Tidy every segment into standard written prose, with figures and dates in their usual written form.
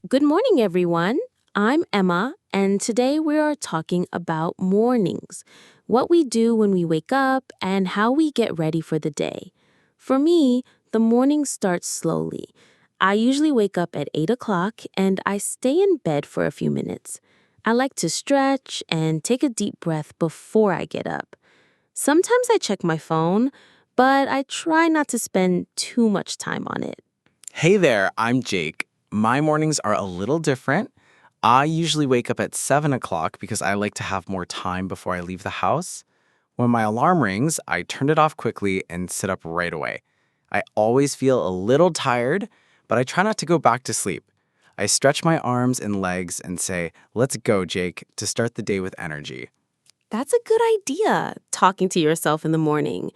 Good morning, everyone. I'm Emma, and today we are talking about mornings, what we do when we wake up, and how we get ready for the day. For me, the morning starts slowly. I usually wake up at 8 o'clock and I stay in bed for a few minutes. I like to stretch and take a deep breath before I get up. Sometimes I check my phone, but I try not to spend too much time on it. Hey there, I'm Jake. My mornings are a little different. I usually wake up at 7 o'clock because I like to have more time before I leave the house. When my alarm rings, I turn it off quickly and sit up right away. I always feel a little tired, but I try not to go back to sleep. I stretch my arms and legs and say, "Let's go, Jake," to start the day with energy. That's a good idea, talking to yourself in the morning.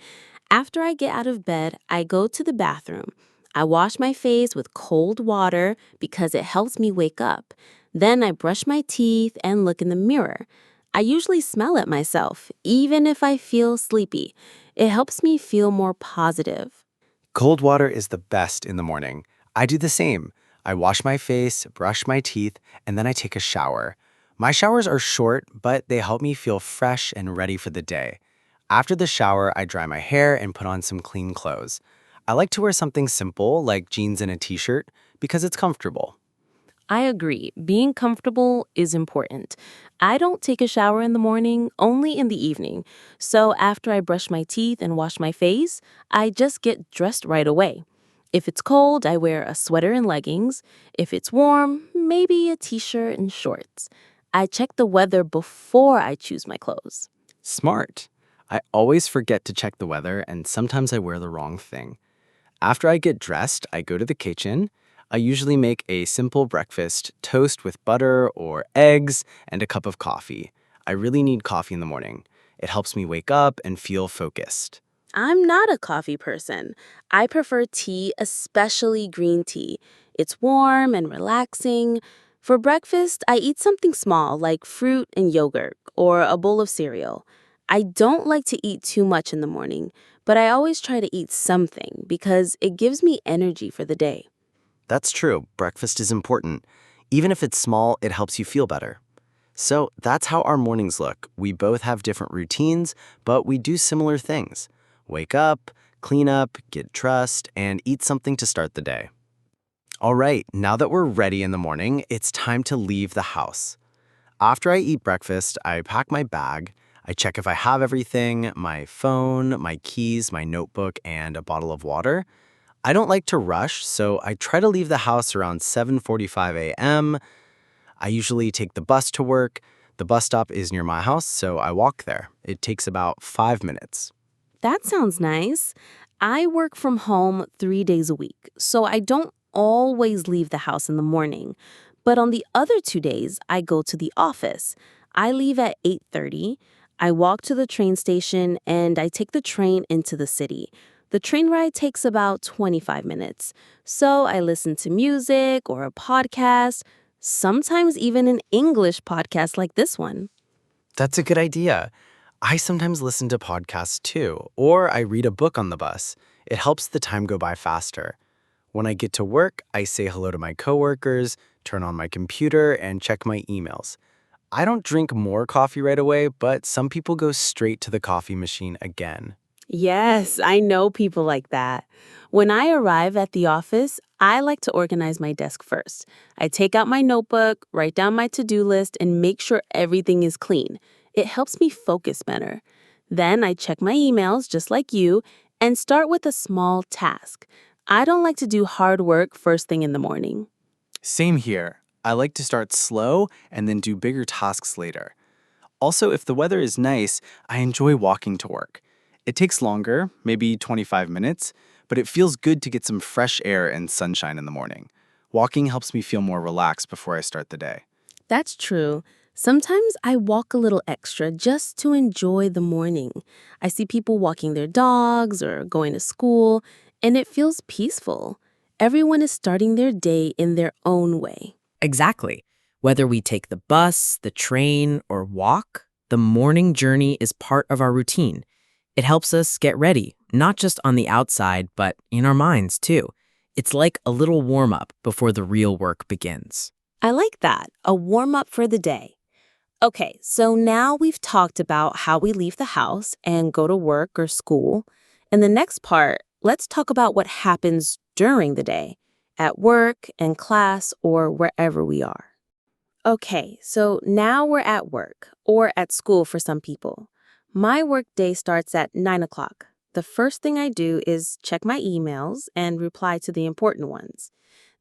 After I get out of bed, I go to the bathroom. I wash my face with cold water because it helps me wake up. Then I brush my teeth and look in the mirror. I usually smell at myself, even if I feel sleepy. It helps me feel more positive. Cold water is the best in the morning. I do the same. I wash my face, brush my teeth, and then I take a shower. My showers are short, but they help me feel fresh and ready for the day. After the shower, I dry my hair and put on some clean clothes. I like to wear something simple, like jeans and a t-shirt, because it's comfortable. I agree. Being comfortable is important. I don't take a shower in the morning, only in the evening. So after I brush my teeth and wash my face, I just get dressed right away. If it's cold, I wear a sweater and leggings. If it's warm, maybe a t-shirt and shorts. I check the weather before I choose my clothes. Smart. I always forget to check the weather, and sometimes I wear the wrong thing. After I get dressed, I go to the kitchen. I usually make a simple breakfast, toast with butter or eggs, and a cup of coffee. I really need coffee in the morning. It helps me wake up and feel focused. I'm not a coffee person. I prefer tea, especially green tea. It's warm and relaxing. For breakfast, I eat something small like fruit and yogurt or a bowl of cereal. I don't like to eat too much in the morning, but I always try to eat something because it gives me energy for the day. That's true. Breakfast is important. Even if it's small, it helps you feel better. So that's how our mornings look. We both have different routines, but we do similar things. Wake up, clean up, get dressed, and eat something to start the day. All right, now that we're ready in the morning, it's time to leave the house. After I eat breakfast, I pack my bag. I check if I have everything, my phone, my keys, my notebook, and a bottle of water. I don't like to rush, so I try to leave the house around 7:45 a.m. I usually take the bus to work. The bus stop is near my house, so I walk there. It takes about 5 minutes. That sounds nice. I work from home 3 days a week, so I don't always leave the house in the morning. But on the other 2 days, I go to the office. I leave at 8:30. I walk to the train station and I take the train into the city. The train ride takes about 25 minutes. So I listen to music or a podcast, sometimes even an English podcast like this one. That's a good idea. I sometimes listen to podcasts too, or I read a book on the bus. It helps the time go by faster. When I get to work, I say hello to my coworkers, turn on my computer, and check my emails. I don't drink more coffee right away, but some people go straight to the coffee machine again. Yes, I know people like that. When I arrive at the office, I like to organize my desk first. I take out my notebook, write down my to-do list, and make sure everything is clean. It helps me focus better. Then I check my emails just like you and start with a small task. I don't like to do hard work first thing in the morning. Same here. I like to start slow and then do bigger tasks later. Also, if the weather is nice, I enjoy walking to work. It takes longer, maybe 25 minutes, but it feels good to get some fresh air and sunshine in the morning. Walking helps me feel more relaxed before I start the day. That's true. Sometimes I walk a little extra just to enjoy the morning. I see people walking their dogs or going to school, and it feels peaceful. Everyone is starting their day in their own way. Exactly. Whether we take the bus, the train, or walk, the morning journey is part of our routine. It helps us get ready, not just on the outside, but in our minds too. It's like a little warm-up before the real work begins. I like that, a warm up for the day. Okay, so now we've talked about how we leave the house and go to work or school. In the next part, let's talk about what happens during the day, at work, in class, or wherever we are. Okay, so now we're at work or at school for some people. My work day starts at 9 o'clock. The first thing I do is check my emails and reply to the important ones.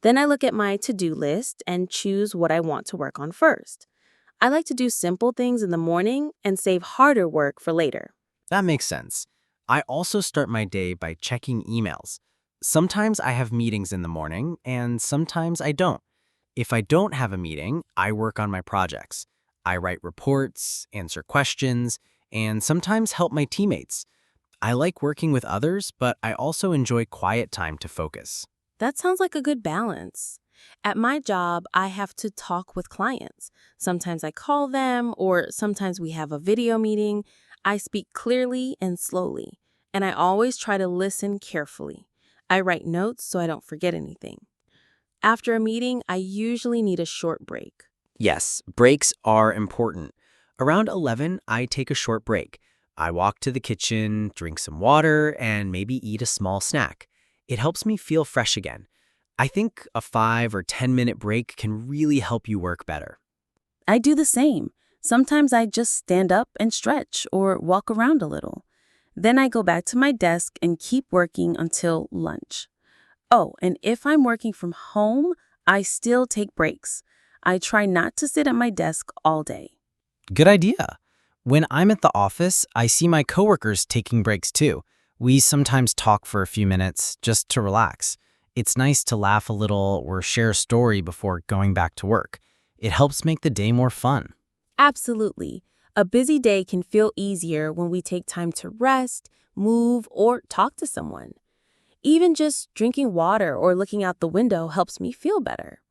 Then I look at my to-do list and choose what I want to work on first. I like to do simple things in the morning and save harder work for later. That makes sense. I also start my day by checking emails. Sometimes I have meetings in the morning, and sometimes I don't. If I don't have a meeting, I work on my projects. I write reports, answer questions, and sometimes help my teammates. I like working with others, but I also enjoy quiet time to focus. That sounds like a good balance. At my job, I have to talk with clients. Sometimes I call them, or sometimes we have a video meeting. I speak clearly and slowly, and I always try to listen carefully. I write notes so I don't forget anything. After a meeting, I usually need a short break. Yes, breaks are important. Around 11, I take a short break. I walk to the kitchen, drink some water, and maybe eat a small snack. It helps me feel fresh again. I think a 5 or 10-minute break can really help you work better. I do the same. Sometimes I just stand up and stretch or walk around a little. Then I go back to my desk and keep working until lunch. Oh, and if I'm working from home, I still take breaks. I try not to sit at my desk all day. Good idea. When I'm at the office, I see my coworkers taking breaks too. We sometimes talk for a few minutes just to relax. It's nice to laugh a little or share a story before going back to work. It helps make the day more fun. Absolutely. A busy day can feel easier when we take time to rest, move, or talk to someone. Even just drinking water or looking out the window helps me feel better.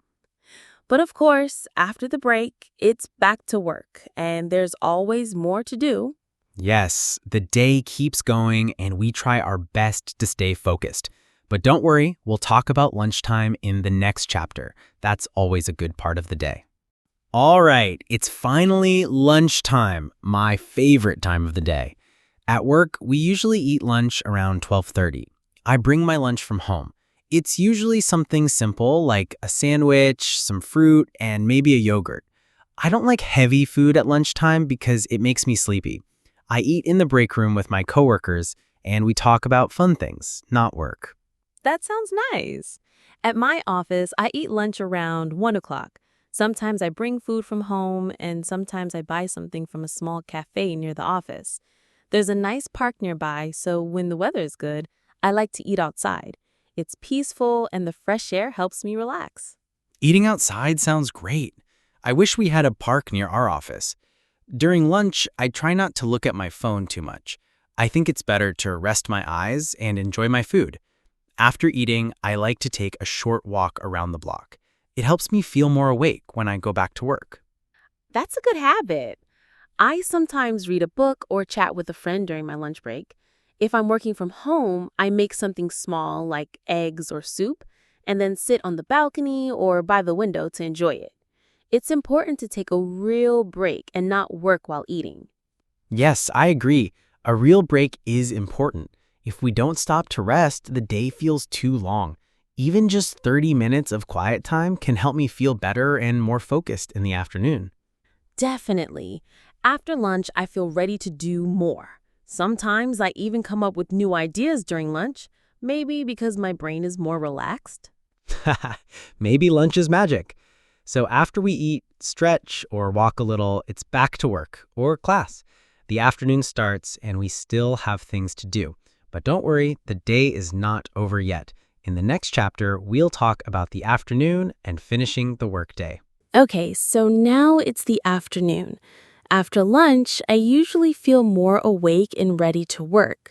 But of course, after the break, it's back to work, and there's always more to do. Yes, the day keeps going and we try our best to stay focused. But don't worry, we'll talk about lunchtime in the next chapter. That's always a good part of the day. All right, it's finally lunchtime, my favorite time of the day. At work, we usually eat lunch around 12:30. I bring my lunch from home. It's usually something simple like a sandwich, some fruit, and maybe a yogurt. I don't like heavy food at lunchtime because it makes me sleepy. I eat in the break room with my coworkers, and we talk about fun things, not work. That sounds nice. At my office, I eat lunch around 1 o'clock. Sometimes I bring food from home, and sometimes I buy something from a small cafe near the office. There's a nice park nearby, so when the weather is good, I like to eat outside. It's peaceful, and the fresh air helps me relax. Eating outside sounds great. I wish we had a park near our office. During lunch, I try not to look at my phone too much. I think it's better to rest my eyes and enjoy my food. After eating, I like to take a short walk around the block. It helps me feel more awake when I go back to work. That's a good habit. I sometimes read a book or chat with a friend during my lunch break. If I'm working from home, I make something small like eggs or soup and then sit on the balcony or by the window to enjoy it. It's important to take a real break and not work while eating. Yes, I agree. A real break is important. If we don't stop to rest, the day feels too long. Even just 30 minutes of quiet time can help me feel better and more focused in the afternoon. Definitely. After lunch, I feel ready to do more. Sometimes I even come up with new ideas during lunch, maybe because my brain is more relaxed. Maybe lunch is magic. So after we eat, stretch, or walk a little, it's back to work or class. The afternoon starts and we still have things to do. But don't worry, the day is not over yet. In the next chapter, we'll talk about the afternoon and finishing the workday. Okay, so now it's the afternoon. After lunch, I usually feel more awake and ready to work.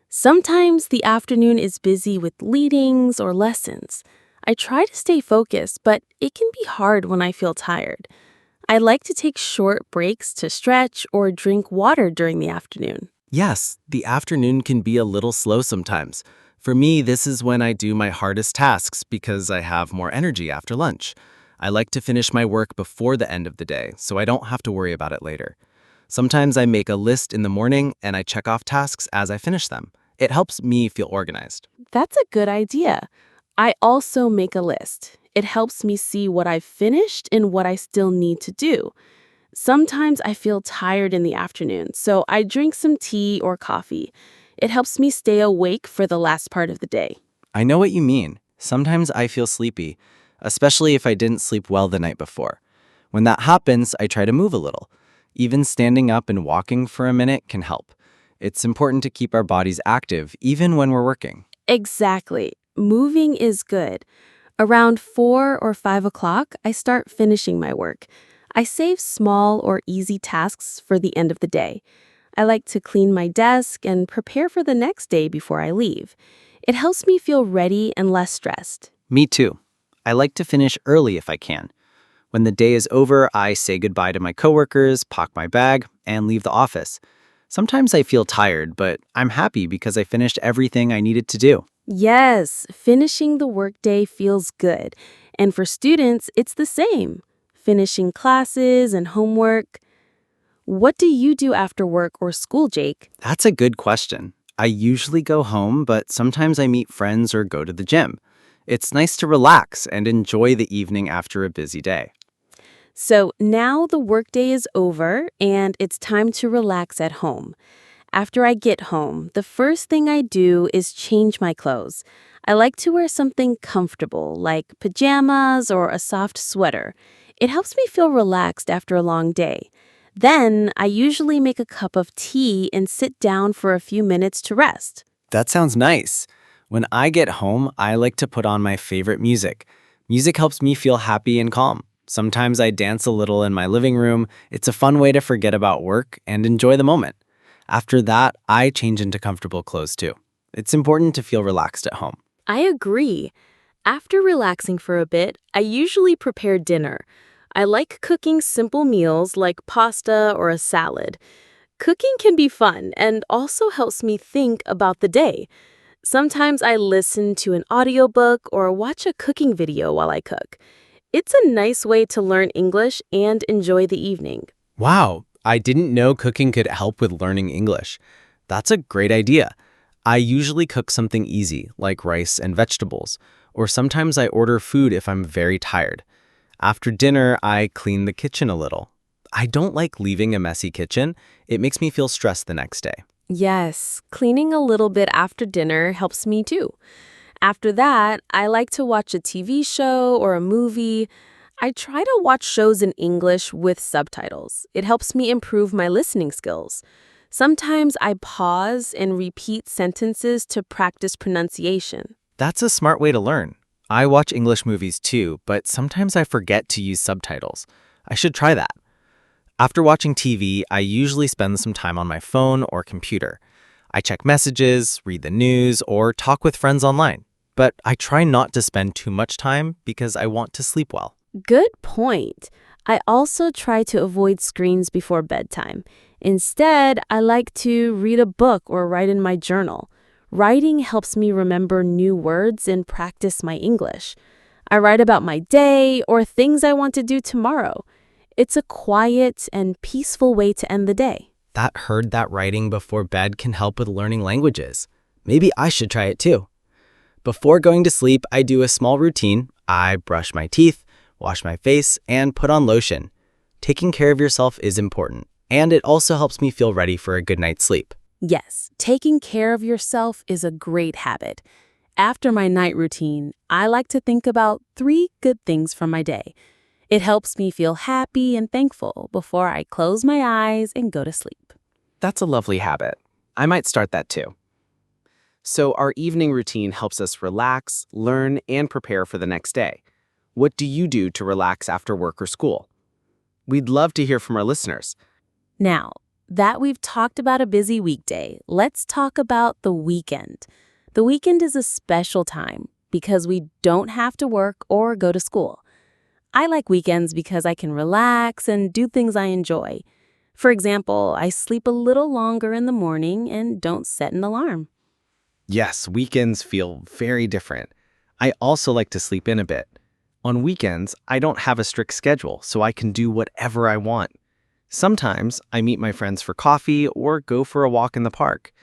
Sometimes the afternoon is busy with meetings or lessons. I try to stay focused, but it can be hard when I feel tired. I like to take short breaks to stretch or drink water during the afternoon. Yes, the afternoon can be a little slow sometimes. For me, this is when I do my hardest tasks because I have more energy after lunch. I like to finish my work before the end of the day so I don't have to worry about it later. Sometimes I make a list in the morning and I check off tasks as I finish them. It helps me feel organized. That's a good idea. I also make a list. It helps me see what I've finished and what I still need to do. Sometimes I feel tired in the afternoon, so I drink some tea or coffee. It helps me stay awake for the last part of the day. I know what you mean. Sometimes I feel sleepy, especially if I didn't sleep well the night before. When that happens, I try to move a little. Even standing up and walking for a minute can help. It's important to keep our bodies active, even when we're working. Exactly. Moving is good. Around 4 or 5 o'clock, I start finishing my work. I save small or easy tasks for the end of the day. I like to clean my desk and prepare for the next day before I leave. It helps me feel ready and less stressed. Me too. I like to finish early if I can. When the day is over, I say goodbye to my coworkers, pack my bag, and leave the office. Sometimes I feel tired, but I'm happy because I finished everything I needed to do. Yes, finishing the workday feels good. And for students, it's the same. Finishing classes and homework. What do you do after work or school, Jake? That's a good question. I usually go home, but sometimes I meet friends or go to the gym. It's nice to relax and enjoy the evening after a busy day. So now the workday is over and it's time to relax at home. After I get home, the first thing I do is change my clothes. I like to wear something comfortable, like pajamas or a soft sweater. It helps me feel relaxed after a long day. Then I usually make a cup of tea and sit down for a few minutes to rest. That sounds nice. When I get home, I like to put on my favorite music. Music helps me feel happy and calm. Sometimes I dance a little in my living room. It's a fun way to forget about work and enjoy the moment. After that, I change into comfortable clothes too. It's important to feel relaxed at home. I agree. After relaxing for a bit, I usually prepare dinner. I like cooking simple meals like pasta or a salad. Cooking can be fun and also helps me think about the day. Sometimes I listen to an audiobook or watch a cooking video while I cook. It's a nice way to learn English and enjoy the evening. Wow, I didn't know cooking could help with learning English. That's a great idea. I usually cook something easy, like rice and vegetables, or sometimes I order food if I'm very tired. After dinner, I clean the kitchen a little. I don't like leaving a messy kitchen. It makes me feel stressed the next day. Yes, cleaning a little bit after dinner helps me too. After that, I like to watch a TV show or a movie. I try to watch shows in English with subtitles. It helps me improve my listening skills. Sometimes I pause and repeat sentences to practice pronunciation. That's a smart way to learn. I watch English movies too, but sometimes I forget to use subtitles. I should try that. After watching TV, I usually spend some time on my phone or computer. I check messages, read the news, or talk with friends online. But I try not to spend too much time because I want to sleep well. Good point. I also try to avoid screens before bedtime. Instead, I like to read a book or write in my journal. Writing helps me remember new words and practice my English. I write about my day or things I want to do tomorrow. It's a quiet and peaceful way to end the day. Heard that writing before bed can help with learning languages. Maybe I should try it too. Before going to sleep, I do a small routine. I brush my teeth, wash my face, and put on lotion. Taking care of yourself is important, and it also helps me feel ready for a good night's sleep. Yes, taking care of yourself is a great habit. After my night routine, I like to think about 3 good things from my day. It helps me feel happy and thankful before I close my eyes and go to sleep. That's a lovely habit. I might start that too. So our evening routine helps us relax, learn, and prepare for the next day. What do you do to relax after work or school? We'd love to hear from our listeners. Now, that we've talked about a busy weekday, let's talk about the weekend. The weekend is a special time because we don't have to work or go to school. I like weekends because I can relax and do things I enjoy. For example, I sleep a little longer in the morning and don't set an alarm. Yes, weekends feel very different. I also like to sleep in a bit. On weekends, I don't have a strict schedule, so I can do whatever I want. Sometimes I meet my friends for coffee or go for a walk in the park.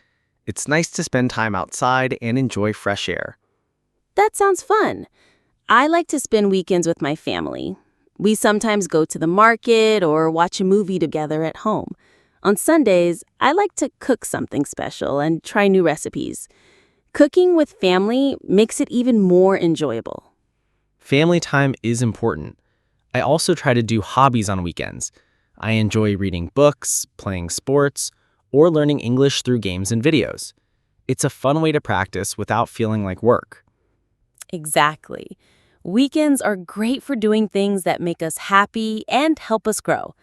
It's nice to spend time outside and enjoy fresh air. That sounds fun. I like to spend weekends with my family. We sometimes go to the market or watch a movie together at home. On Sundays, I like to cook something special and try new recipes. Cooking with family makes it even more enjoyable. Family time is important. I also try to do hobbies on weekends. I enjoy reading books, playing sports, or learning English through games and videos. It's a fun way to practice without feeling like work. Exactly. Weekends are great for doing things that make us happy and help us grow.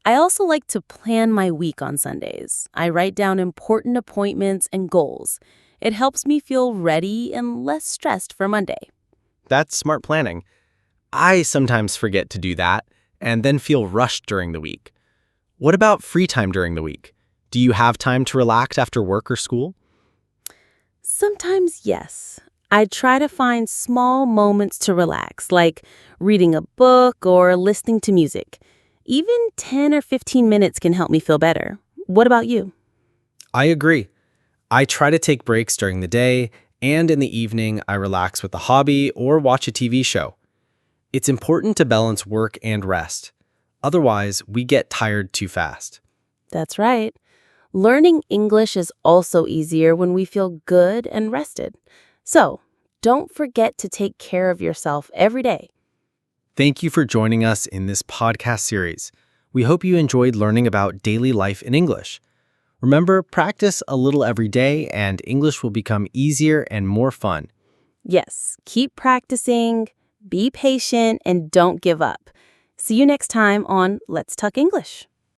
I also like to plan my week on Sundays. I write down important appointments and goals. It helps me feel ready and less stressed for Monday. That's smart planning. I sometimes forget to do that and then feel rushed during the week. What about free time during the week? Do you have time to relax after work or school? Sometimes, yes. I try to find small moments to relax, like reading a book or listening to music. Even 10 or 15 minutes can help me feel better. What about you? I agree. I try to take breaks during the day, and in the evening, I relax with a hobby or watch a TV show. It's important to balance work and rest. Otherwise, we get tired too fast. That's right. Learning English is also easier when we feel good and rested. So, don't forget to take care of yourself every day. Thank you for joining us in this podcast series. We hope you enjoyed learning about daily life in English. Remember, practice a little every day, and English will become easier and more fun. Yes, keep practicing, be patient, and don't give up. See you next time on Let's Talk English.